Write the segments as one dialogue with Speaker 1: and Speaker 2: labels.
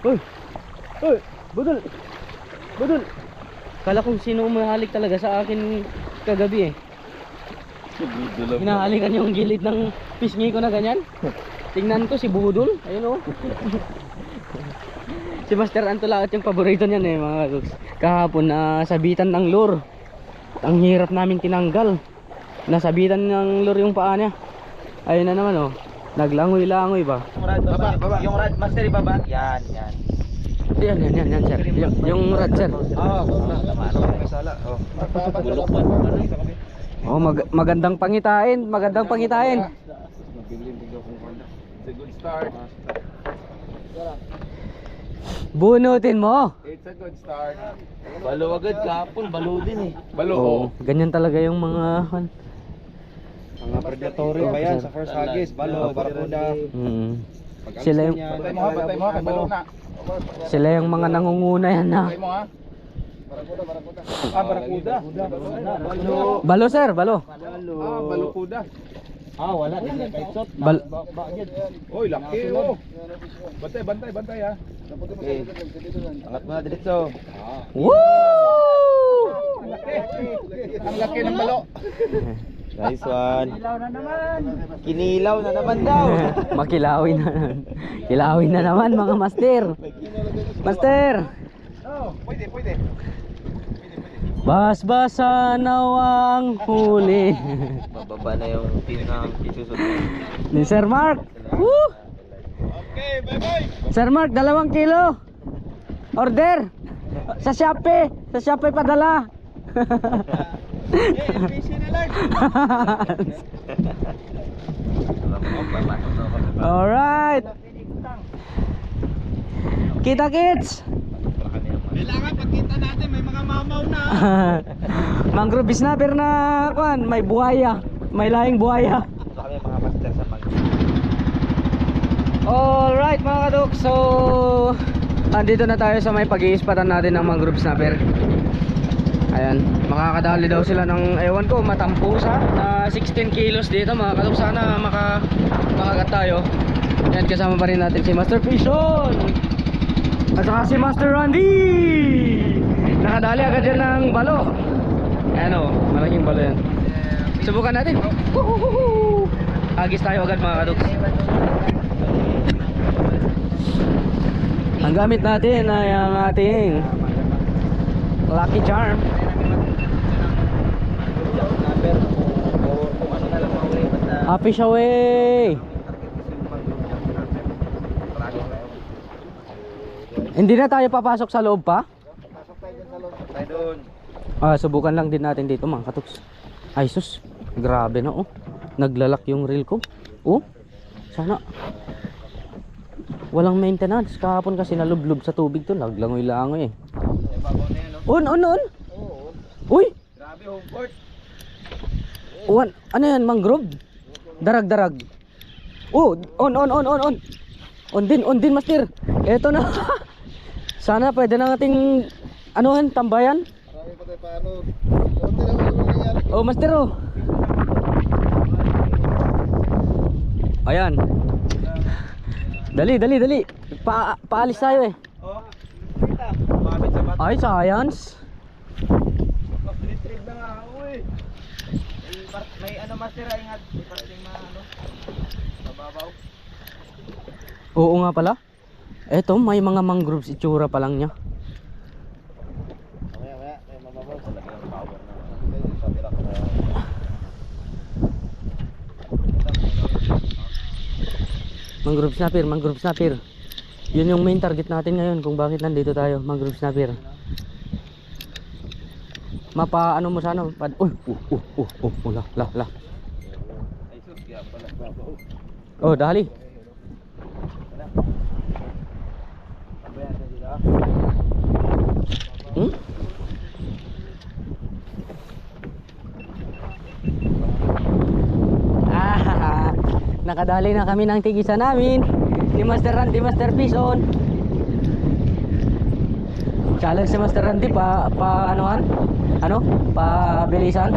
Speaker 1: Uy! Uy! Budol! Budol! Kala kong sino umahalik talaga sa akin kagabi eh. Hinahalikan yung gilid ng pisngi ko na ganyan. Tingnan ko si Budol. Ayun oh. Si Master Antulaot yung paborito niyan eh mga kagoks. Kahapon sabitan ng lure. Ang hirap namin tinanggal. Nasabitan ng lure yung paa niya. Ayun na naman oh. Naglangoy-langoy ba?
Speaker 2: Baba. Yung rod master ibaba. Yan.
Speaker 1: Yan sir. Yung rod sir.
Speaker 2: May sala. Bulok pa.
Speaker 1: Oh, magandang pangitain. Magandang pangitain.
Speaker 2: It's a good start.
Speaker 1: Bunutin mo.
Speaker 2: It's a good start. Balo agad kahapon. Balo din eh. Balo.
Speaker 1: Oo, ganyan talaga yung mga
Speaker 2: Mga predatory ba yan sa first hagis? Balo, barakuda.
Speaker 1: Sila yung
Speaker 2: Patay mo ha, balo na.
Speaker 1: sila yung mga nangunguna yan na.
Speaker 2: Patay mo ha. Barakuda. Barakuda. Balo.
Speaker 1: Balo sir, balo.
Speaker 2: Balukuda.
Speaker 3: Wala din kay shot.
Speaker 2: Oy, laki oh. Bantay ha. Angat mo na diretso.
Speaker 1: Woo!
Speaker 2: Ang laki ng balo.
Speaker 3: Nice one. Kinilaw na naman daw.
Speaker 1: Makilawin na. Kilawin na naman mga master. Master.
Speaker 2: Oh, pwede.
Speaker 1: Bas-basa nawang huli.
Speaker 3: Bababa na yung isusunod.
Speaker 1: Ni Sir Mark. Woo!
Speaker 2: Okay, bye.
Speaker 1: Sir Mark, 2 kilo. Order. Sa Shopee padala.
Speaker 2: LPC na lang.
Speaker 1: Alright. Kita kits.
Speaker 2: Kailangan pagkita natin may mga mamaw na.
Speaker 1: Mangrove snapper na kuan, may buhaya, may lahing buhaya.
Speaker 3: So kami mga master sa pag.
Speaker 1: Alright mga kadok, so andito na tayo sa may pag-iispatan natin ng mangrove snapper. Ayan, makakadali daw sila ng ewan ko, matampusa na 16 kilos dito mga kadok. Sana makagat tayo. Ayan, kasama pa rin natin si Master Fishon at saka si Master Randy. Nakadali agad yan ng balo. Ayan o, malaking balo yan. Subukan natin. Agis tayo agad mga kadok. Ang gamit natin ay ang ating Lucky Charm. Fish away. Hindi na tayo papasok sa loob pa? Subukan lang din natin dito mga katoks. Ay sus, grabe na oh. Naglalak yung reel ko. Oh, sana walang maintenance. Kahapon kasi nalublob sa tubig to. Naglangoy-langoy eh. On. Uy!
Speaker 2: Grabe home court.
Speaker 1: Ano yan, mangrove? Darag. Oh, on. On din, master. Eto na. Sana pwede na nating tambayan.
Speaker 2: Marami pa tayo paano. Konti naman yung nangyayari.
Speaker 1: Oh, master oh. Ayan. Dali. Paalis tayo eh.
Speaker 2: Oh. Kita. Mabit sa bata.
Speaker 1: Ay, science.
Speaker 2: Retrieve na nga ako eh. May master ingat. May parating mababaw.
Speaker 1: Oo nga pala. Eto, may mga mangroves itsura pa lang niya.
Speaker 2: Maya. May mababaw. Talagang power na.
Speaker 1: Mangrove snapper. Yun yung main target natin ngayon kung bakit nandito tayo, mangrove snapper. Ano mo sana? La. Oh, dali. Nakadali na kami ng tigisa namin ni Master Randy, Master Fishon. Challenge si Master Randy pa bilisan.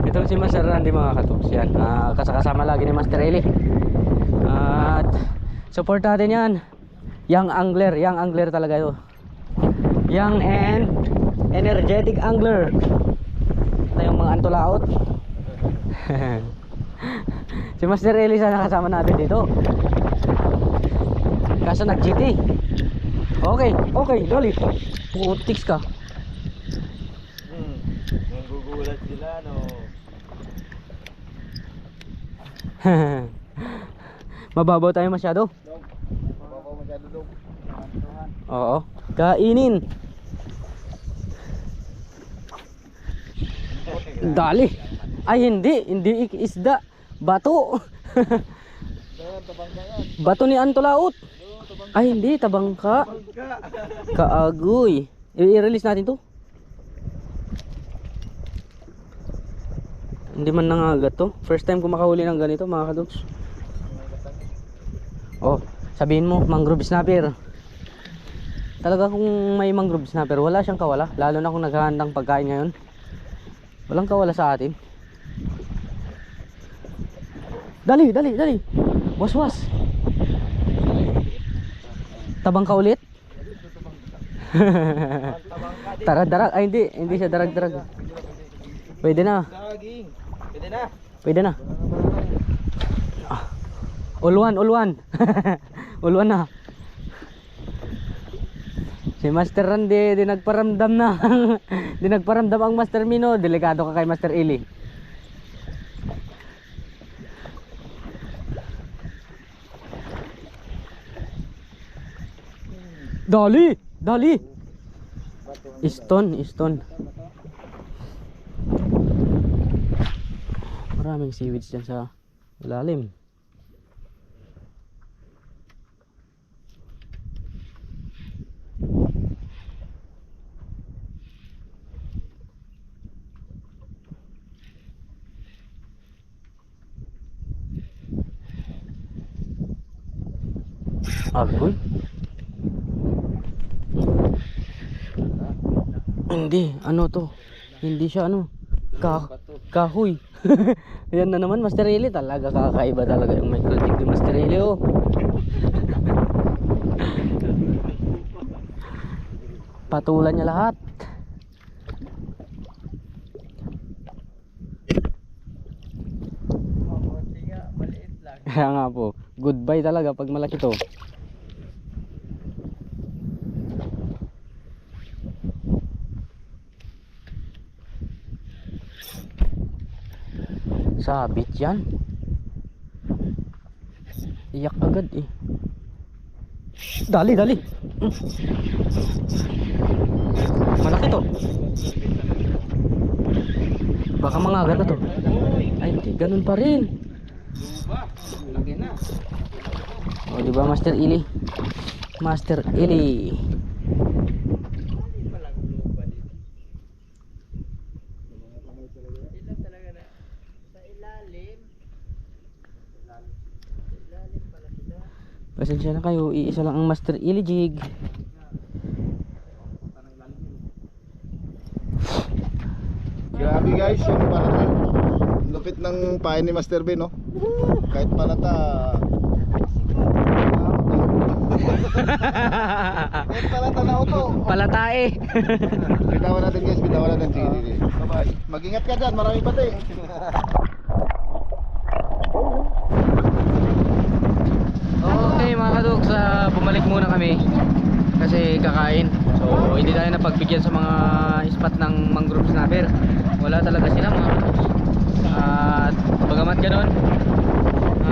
Speaker 1: Itong si Master Randy mga katoks yan, kasama lagi ni Master Eli. Support natin yan. Young angler talaga ito. Young and energetic angler. Ito yung mga antulaot. Si Master Eli sana kasama natin dito. Kaso nag-GT. Okay, dali. Putiks ka.
Speaker 3: Nagugulat sila, no?
Speaker 1: Mababaw tayo masyado.
Speaker 3: Mababaw masyado daw.
Speaker 1: Oo. Kainin. Dali. Ay hindi isda. Bato. Bato ni Antolaot. Ay hindi, tabangka. Kaagoy. I-release natin to. Hindi man nangagat to. First time ko makahuli ng ganito mga kadogs. Oh, sabihin mo mangrove snapper. Talaga kung may mangrove snapper, wala siyang kawala. Lalo na kung naghahandang pagkain ngayon. Walang kawala sa atin. Dali. Was. Tabang ka ulit? Tara, darag. Ay, hindi siya darag. Pwede na. Pwede na. Ulwan. Ulwan na. Si Master Randy, di nagparamdam na. Di nagparamdam ang Master Mino. Delikado ka kay Master Eli. Dali. Stone. Maraming seaweeds dyan sa ilalim. Agoy. Hindi, ano to? Hindi siya ano? Kahoy. Yan na naman, Master Eli. Talaga kakaiba talaga yung microtik ni Master Eli, oh. Patulan niya lahat. Kaya nga po, goodbye talaga pag malaki to. Sabit yan. Iyak agad eh. Dali. Malaki to. Baka mangagat na to. Ay hindi, ganun pa rin. O diba Master Eli? Pasensya na kayo, iisa lang ang Master Eli jig.
Speaker 4: Grabe guys, yung palata. Lupit ng pain ni Master Ben, no? Kahit palata. Kahit palata na auto.
Speaker 1: Palatae.
Speaker 4: Bitawan natin guys, bitawan natin. Sige. Bye-bye. Mag-ingat ka dyan, maraming pati.
Speaker 1: Okay mga kadogs, bumalik muna kami kasi kakain. So hindi tayo napagbigyan sa mga spot ng mangrove snapper. Wala talaga sila mga kadogs. At bagamat ganoon,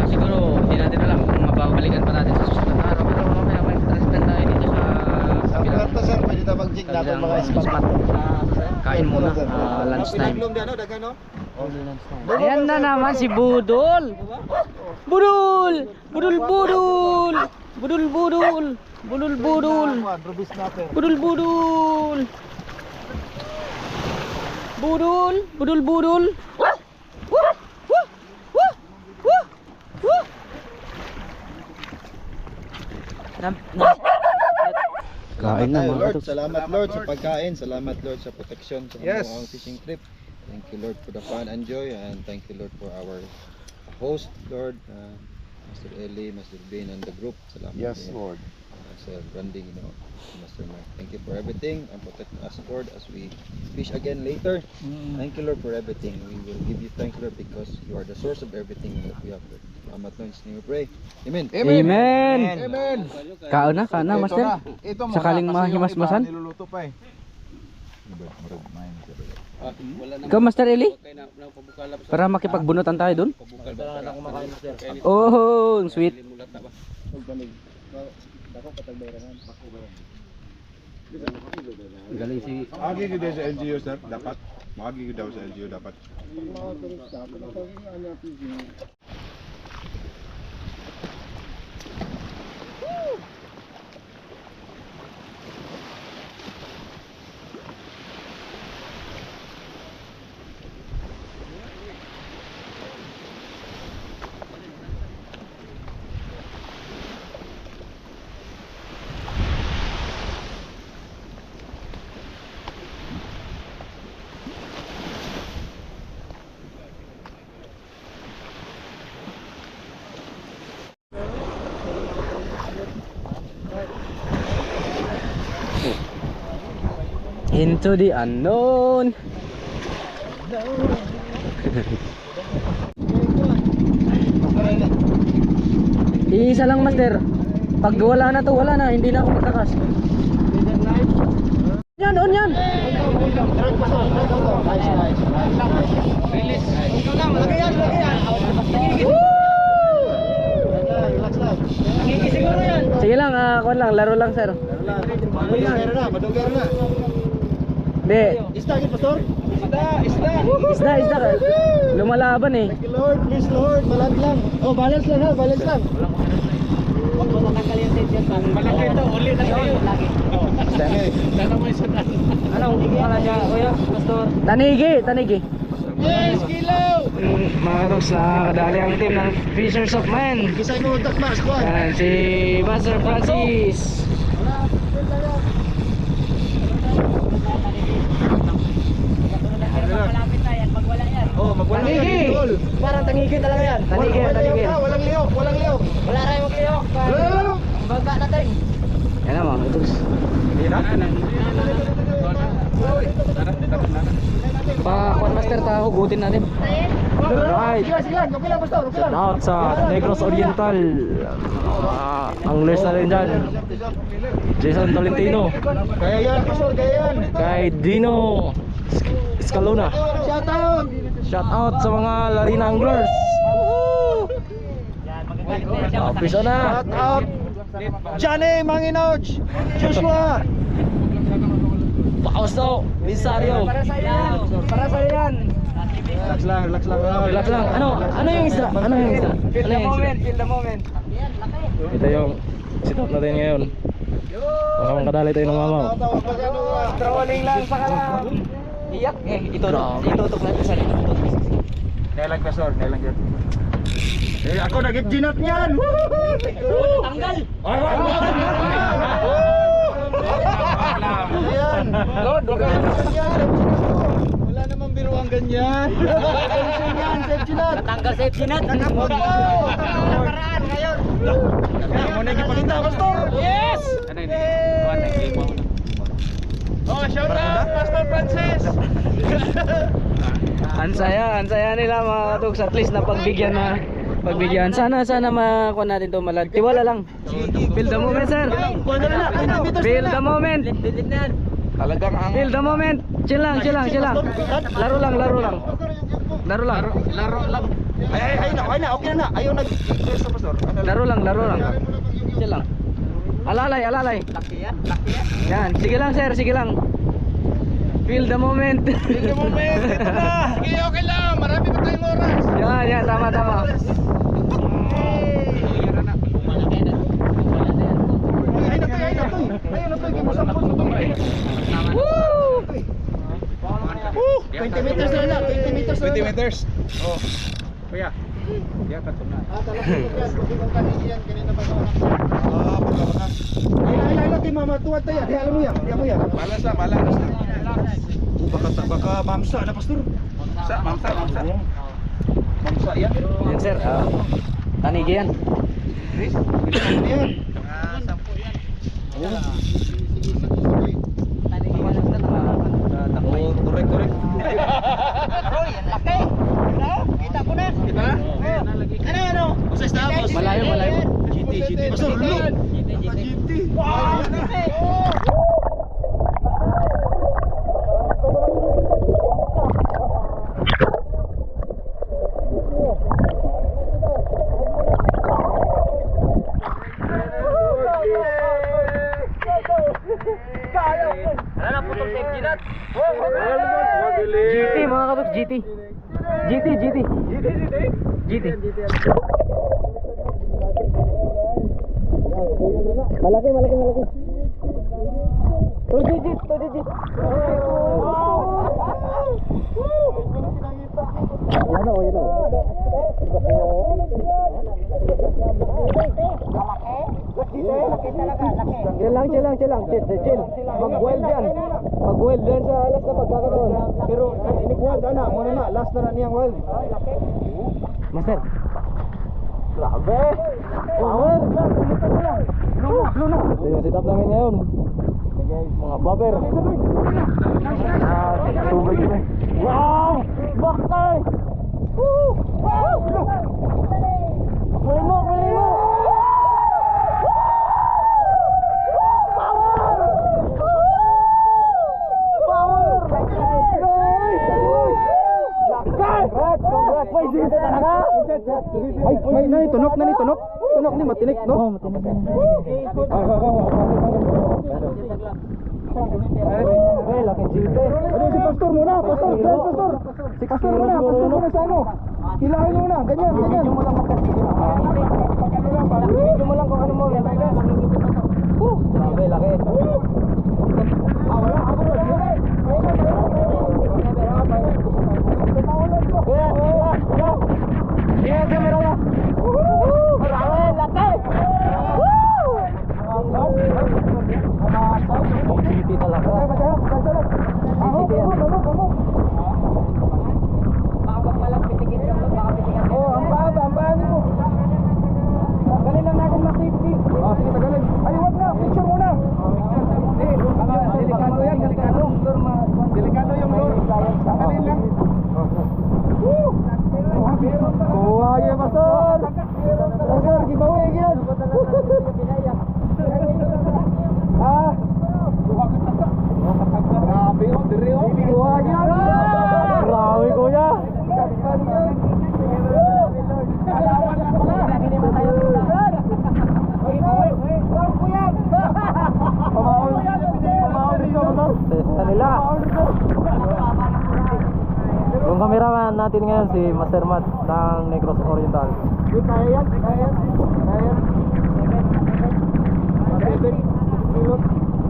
Speaker 1: siguro hindi natin alam kung mababalikan pa natin sa susunod na araw. Pero mamaya may transfer tayo dito sa
Speaker 4: Sa
Speaker 1: kabilang
Speaker 4: palata sir, pwede na mag-jig natin mga spot.
Speaker 1: Kain muna, lunch time.
Speaker 4: Pinaglom din, no? Dagan, no?
Speaker 1: Ayan na naman si Budol. Budol.
Speaker 4: Rubis snapper.
Speaker 1: Budol. Kain na mga
Speaker 4: Lord,
Speaker 1: kadogs.
Speaker 4: salamat Lord sa pagkain, salamat Lord sa protection sa
Speaker 2: Yes.
Speaker 4: mga fishing trip. Thank you Lord for the fun and joy, and thank you Lord for our host Lord.
Speaker 3: Master Eli, Master Ben, and the group. Salamat.
Speaker 4: Yes,
Speaker 3: din.
Speaker 4: Lord.
Speaker 3: Sir Branding, Master Mike. Thank you for everything and protect us, Lord, as we fish again later. Thank you, Lord, for everything. We will give you thanks, Lord, because you are the source of everything that we have. Salamat, Lord. In His name we pray. Amen.
Speaker 1: Amen.
Speaker 4: Amen.
Speaker 1: Kaon na, master.
Speaker 4: Ito mo
Speaker 1: Sakaling
Speaker 4: kasi yung
Speaker 1: mahimas-masan?
Speaker 4: iba, niluluto pa eh.
Speaker 1: Ikaw, Master Eli? Para makipagbunutan tayo dun? Oh, ang sweet. Galing si...
Speaker 4: Magi ko daw sa LGU, sir. Dapat. Magi ko daw sa LGU, dapat.
Speaker 1: Into the unknown. Isa lang, Master. Pag wala na to, wala na. Hindi na ako magkakas. Yan, on yan. Sige lang, kuwan lang, laro lang, sir.
Speaker 4: Madugar na.
Speaker 1: Hindi.
Speaker 4: Isda, pastor?
Speaker 1: Isda ka. Lumalaban eh.
Speaker 4: Thank you, Lord. Please, Lord. Balance lang. Oh, balance lang ha. Balance lang.
Speaker 2: Malaki ito, uli na kayo.
Speaker 1: Ano, pangalan niya, kuya? Pastor? Tanigi.
Speaker 2: Yes, kilo!
Speaker 1: Mga katos, kadali ang team ng Fishers of Man.
Speaker 4: Kisay mo, takma, squad.
Speaker 1: Yan, si Master Francis.
Speaker 2: Malapit na yan, pag wala yan.
Speaker 4: Oh, magwala yan.
Speaker 1: Tanigi!
Speaker 4: Tol.
Speaker 1: Parang tanigi talaga yan. Tanigi.
Speaker 4: Walang liyok.
Speaker 2: Wala rin mo kayo. Baga natin.
Speaker 1: Yan na mga katos. Kuwan, Master, hugutin natin. Right.
Speaker 4: Sige lang. Okay lang, pastor. Okay lang.
Speaker 1: Out sa Negros Oriental. Anglers na rin dyan. Jason Tolentino.
Speaker 4: Kaya yan, pastor. Kaya yan.
Speaker 1: Kay Dino Escalona.
Speaker 4: Shout out.
Speaker 1: Shout out sa mga Larina Anglers. Piso na.
Speaker 4: Shout out. Johnny Manginoch. Joshua.
Speaker 1: Paus daw. Misario.
Speaker 2: Para sa yan.
Speaker 4: Relax lang.
Speaker 1: Relax lang. Ano yung isda?
Speaker 2: Feel the moment.
Speaker 1: Ito yung sit-up natin ngayon. Baka kadali tayo ng mamaw.
Speaker 2: Trolling lang sa kalam. Iyak eh, itutok natin sa dito.
Speaker 4: Nelang pastor. Nelang yan. Eh, ako nag-ginat niyan.
Speaker 2: Tanggal.
Speaker 4: Ayan.
Speaker 2: Lord, wag ka.
Speaker 4: Wala namang biro ang ganyan.
Speaker 2: Natanggal sa ipsinat.
Speaker 4: Nakapunta.
Speaker 2: Paraan ngayon.
Speaker 4: Mo na gipakita, pastor.
Speaker 2: Yes!
Speaker 4: Oh, shout out Pastor Francis.
Speaker 1: Ansaya nila mga katugs. At least na pagbigyan. Sana makuha natin to malad. Tiwala lang. Feel the moment, sir. Feel the moment.
Speaker 4: Talagang ang
Speaker 1: Feel the moment. Chill lang. Laro lang.
Speaker 4: ay na, okay na. Ayaw nag-stress sa pastor.
Speaker 1: Laro lang. Chill lang. Alalay.
Speaker 2: Laki yan.
Speaker 1: Yan, sige lang, sir, Feel the moment.
Speaker 4: Ito na. Okay lang. Marami pa tayong oras.
Speaker 1: Yan, tama.
Speaker 4: Ay na to. Gimusampot mo to.
Speaker 1: Woo!
Speaker 4: 20 meters na lang. 20 meters. 20 meters. Oh. Kuya. Yan ka na. Baka. Ay, kay mama tuwad tayo. Alam mo yan. Balas na. Baka mamsa na pastor. Mamsa yan.
Speaker 1: Yan, sir. Tanigi yan.
Speaker 4: Ano yan?
Speaker 2: Ah, 10 yan.
Speaker 4: Oo. Sige.
Speaker 2: Tanigi ka lang na nakatakbay.
Speaker 3: Oh, correct, correct.
Speaker 2: Roy, ang laki. Ano? Kita ko na. Kita na? Ano?
Speaker 3: Basta tapos.
Speaker 1: Malayo, malayo.
Speaker 3: GT. Basta ulo.
Speaker 2: GT. Wow! Laki!
Speaker 1: GT mga katoks, GT. GT. Malaki. Two digit. Yan o. Chill lang. Chill. Mag-weld yan sa alas na pagkakataon.
Speaker 4: Pero inikwad ana, muna na last na niyang wild.
Speaker 1: Master. Grabe. Power. Blue na. Ito yung setup namin ngayon. Mga bobber. Tubig na. Wow! Bakay! Woo! Wow! Malimo! Congrats! May dito talaga!
Speaker 4: Ay, nani tunok. Tunok ni matinik, no?
Speaker 1: Oh, matinik. Ay, laking chite.
Speaker 4: Ano si pastor muna? Pastor muna sa ano? Hilahin muna, ganyan.
Speaker 1: Video mo lang Video mo lang kung ano mo. Grabe, laki. Grabe kuya. Testa nila. Yung cameraman natin ngayon si Master Matt ng Negros Oriental.
Speaker 4: Kaya yan.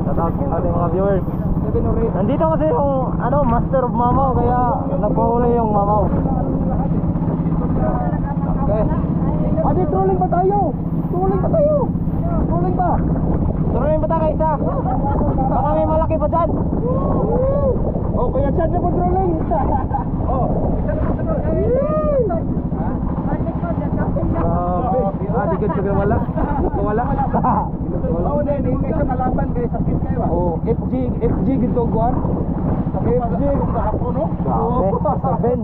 Speaker 1: Shout out sa ating mga viewers. Nandito kasi yung Master of Mamaw, kaya nagpahuli yung Mamaw. Okay.
Speaker 4: Adi, trolling pa tayo. Trolling pa.
Speaker 1: Turunin ba tayo isa? Baka may malaki pa dyan.
Speaker 4: Oh, kaya chat na po trolling. Oh.
Speaker 1: Di ka juga wala. Wala.
Speaker 4: Oo, hindi kayo malaban kay sakit kayo ba?
Speaker 1: Oh, FG gito guan.
Speaker 4: FG sa Hapono.
Speaker 1: Grabe, Master Ben.